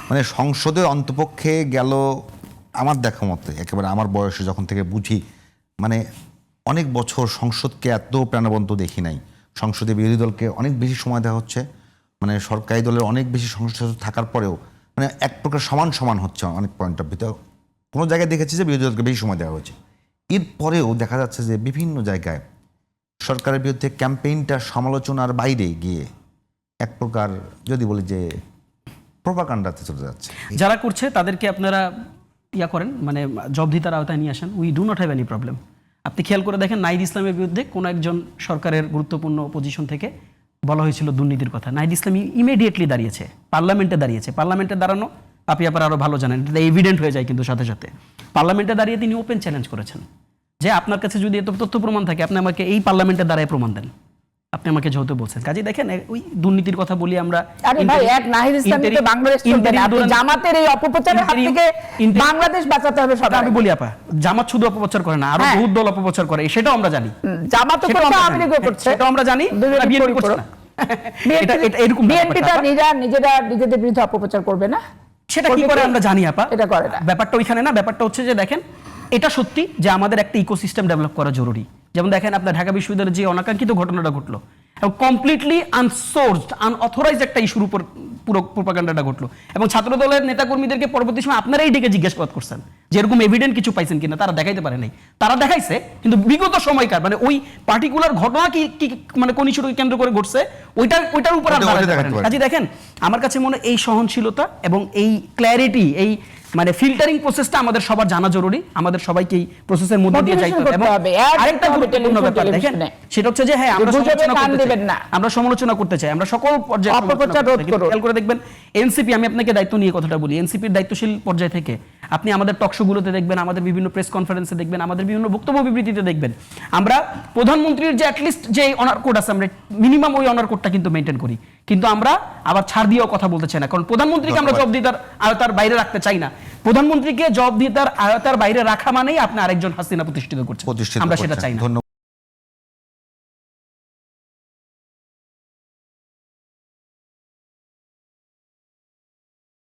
মানে সংসদে অন্তপক্ষে গেল আমার দেখা মতে, একেবারে আমার বয়সে যখন থেকে বুঝি, মানে অনেক বছর সংসদকে এত প্রাণবন্ত দেখি নাই। সংসদে বিরোধী দলকে অনেক বেশি সময় দেওয়া হচ্ছে, মানে সরকারি দলের অনেক বেশি সংসদ থাকার পরেও মানে এক প্রকার সমান সমান হচ্ছে অনেক পয়েন্ট অফ ভিউ। কোনো জায়গায় দেখেছি যে বিরোধী দলকে বেশি সময় দেওয়া হয়েছে। এরপরেও দেখা যাচ্ছে যে বিভিন্ন জায়গায় সরকারের বিরুদ্ধে ক্যাম্পেইনটা সমালোচনার বাইরে গিয়ে এক প্রকার যদি বলি যে প্রোপাগান্ডাতে চলে যাচ্ছে। যারা করছে তাদেরকে আপনারা করেন, মানে জবাবদিহিতার আওতায় নিয়ে আসেন। We do not have any problem. আপনি খেয়াল করে দেখেন, নাহিদ ইসলামের বিরুদ্ধে কোনো একজন সরকারের গুরুত্বপূর্ণ পজিশন থেকে বলা হয়েছিল দুর্নীতির কথা, নাহিদ ইসলাম ইমিডিয়েটলি দাঁড়িয়েছে, পার্লামেন্টে দাঁড়িয়েছে। পার্লামেন্টে দাঁড়ানো আপনি আবার আরও ভালো জানেন, এটা এভিডেন্ট হয়ে যায় কিন্তু সাথে সাথে। পার্লামেন্টে দাঁড়িয়ে তিনি ওপেন চ্যালেঞ্জ করেছেন যে আপনার কাছে যদি এত তথ্য প্রমাণ থাকে আপনি আমাকে এই পার্লামেন্টে দাঁড়ায় প্রমাণ দেন, আপনি আমাকে যেহেতু বলছেন। কাজে দেখেন, ওই দুর্নীতির কথা বলি আমরা। আরে ভাই, এক নাহিদ ইসলাম তো বাংলাদেশ চলবে না। আপনি জামাতের এই অপপ্রচারের হাত থেকে বাংলাদেশ বাঁচাতে হবে সবাই। আমি বলি আপা, জামাত শুধু অপপ্রচার করে না, আরো বহুত দল অপপ্রচার করে, সেটাও আমরা জানি। জামাতও করছে, আওয়ামী লীগও করছে, সেটাও আমরা জানি। বিএনপি করছে না। এটা এরকম বিএনপিটা নিজেদের বিরুদ্ধে অপপ্রচার করবে না, সেটা কি করে আমরা জানি আপা। এটা করে না। ব্যাপারটা ওইখানে না, ব্যাপারটা হচ্ছে যে দেখেন, এটা সত্যি যে আমাদের একটা ইকোসিস্টেম ডেভেলপ করা জরুরি। যেমন দেখেন, আপনার ঢাকা বিশ্ববিদ্যালয়ের যে অনাকাঙ্ক্ষিত ঘটনাটা ঘটলো, এবং কমপ্লিটলি আনসোর্সড আনঅথরাইজড একটা ইস্যুর উপর পুরো প্রোপাগান্ডাটা ঘটলো, এবং ছাত্র দলের নেতাকর্মীদেরকে পরবর্তী সময় আপনারাই ডেকে জিজ্ঞাসাবাদ করছেন যে এরকম এভিডেন্ট কিছু পাইছেন কিনা। তারা দেখাইতে পারে নাই, তারা দেখাইছে কিন্তু বিগত সময়কার, মানে ওই পার্টিকুলার ঘটনা কি মানে কোন ইস্যুকে কেন্দ্র করে ঘটছে ওইটার উপর কাজে দেখেন, আমার কাছে মনে হয় এই সহনশীলতা এবং এই ক্ল্যারিটি, এই মানে ফিল্টারিং প্রসেসটা আমাদের সবার জানা জরুরি। আমাদের সবাইকে এই প্রসেসের মধ্যে দিয়ে যাইতে হবে। এবং আরেকটা গুরুত্বপূর্ণ ব্যাপার দেখেন, সেটা হচ্ছে যে হ্যাঁ, আমরা সমালোচনা করতে চাই, আমরা সকল পর্যায়ে অপপ্রচার রোধ করব। খেয়াল করে দেখবেন, এনসিপি, আমি আপনাকে দায়িত্ব নিয়ে কথাটা বলি, এনসিপির দায়িত্বশীল পর্যায় থেকে আপনি আমাদের টকশোগুলোতে দেখবেন, আমাদের বিভিন্ন প্রেস কনফারেন্সে দেখবেন, আমাদের বিভিন্ন বক্তব্য বিবৃতিতে দেখবেন, আমরা প্রধানমন্ত্রীর যে অ্যাটলিস্ট যে অনার কোড আছে, আমরা মিনিমাম ওই অনার কোডটা কিন্তু মেনটেন করি। কিন্তু আমরা আবার ছাড় দিয়েও কথা বলতে চাই না, কারণ প্রধানমন্ত্রীকে আমরা জবাবদিহিতার আওতার বাইরে রাখতে চাই না। প্রধানমন্ত্রীকে জবাবদিহিতার আওতার বাইরে রাখা মানেই আপনি আরেকজন হাসিনা প্রতিষ্ঠিত করছেন, আমরা সেটা চাই না।